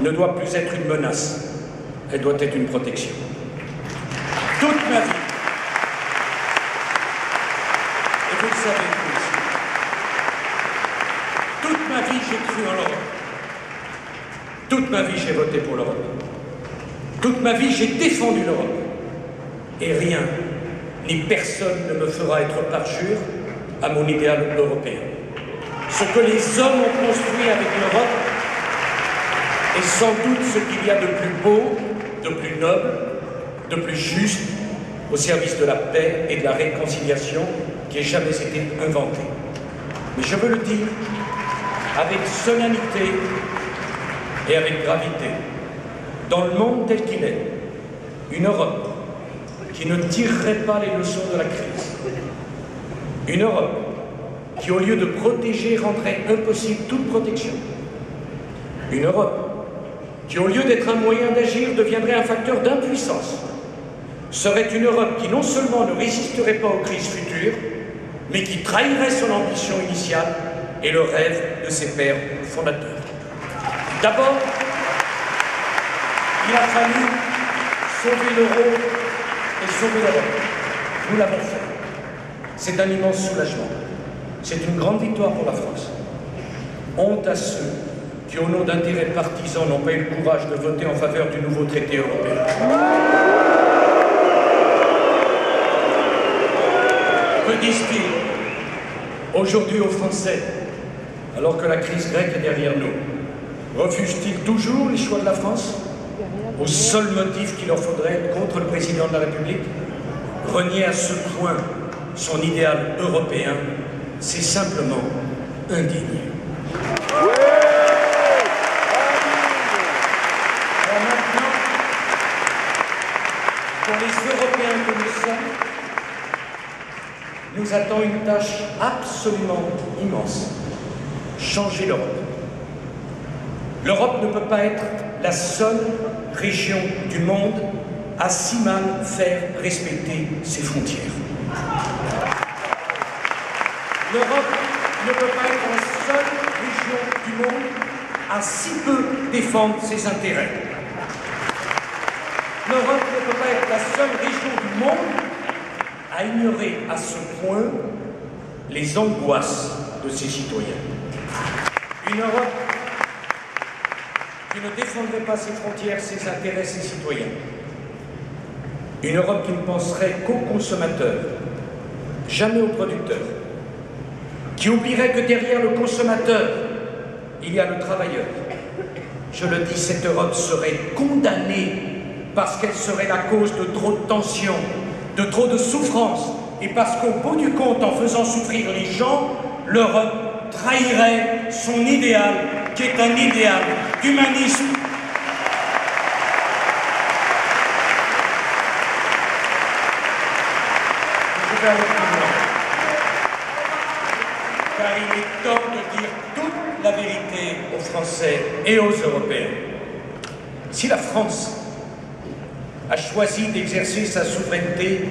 ne doit plus être une menace, elle doit être une protection. Toute ma vie, et vous le savez vous aussi, toute ma vie j'ai cru en l'Europe. Toute ma vie j'ai voté pour l'Europe. Toute ma vie j'ai défendu l'Europe. Et rien, ni personne ne me fera être parjure à mon idéal européen. Ce que les hommes ont construit avec l'Europe est sans doute ce qu'il y a de plus beau, de plus noble, de plus juste au service de la paix et de la réconciliation qui ait jamais été inventé. Mais je veux le dire avec solennité et avec gravité. Dans le monde tel qu'il est, une Europe qui ne tirerait pas les leçons de la crise, une Europe qui, au lieu de protéger, rendrait impossible toute protection, une Europe qui, au lieu d'être un moyen d'agir, deviendrait un facteur d'impuissance, serait une Europe qui non seulement ne résisterait pas aux crises futures, mais qui trahirait son ambition initiale et le rêve de ses pères fondateurs. D'abord, il a fallu sauver l'euro et sauver l'Europe. Nous l'avons fait. C'est un immense soulagement. C'est une grande victoire pour la France. Honte à ceux qui, au nom d'intérêts partisans, n'ont pas eu le courage de voter en faveur du nouveau traité européen. Que disent-ils aujourd'hui aux Français, alors que la crise grecque est derrière nous? Refusent-ils toujours les choix de la France, au seul motif qu'il leur faudrait être contre le président de la République? Renier à ce point son idéal européen, c'est simplement indigne. Alors maintenant, pour les Européens que nous sommes, nous attend une tâche absolument immense: changer l'Europe. L'Europe ne peut pas être la seule région du monde à si mal faire respecter ses frontières. L'Europe ne peut pas être la seule région du monde à si peu défendre ses intérêts. L'Europe ne peut pas être la seule région du monde à ignorer à ce point les angoisses de ses citoyens. Une Europe qui ne défendrait pas ses frontières, ses intérêts, ses citoyens. Une Europe qui ne penserait qu'aux consommateurs, jamais aux producteurs. Qui oublierait que derrière le consommateur, il y a le travailleur. Je le dis, cette Europe serait condamnée parce qu'elle serait la cause de trop de tensions, de trop de souffrances, et parce qu'au bout du compte, en faisant souffrir les gens, l'Europe trahirait son idéal, qui est un idéal d'humanisme. Je vais aller plus loin, car il est temps de dire toute la vérité aux Français et aux Européens. Si la France a choisi d'exercer sa souveraineté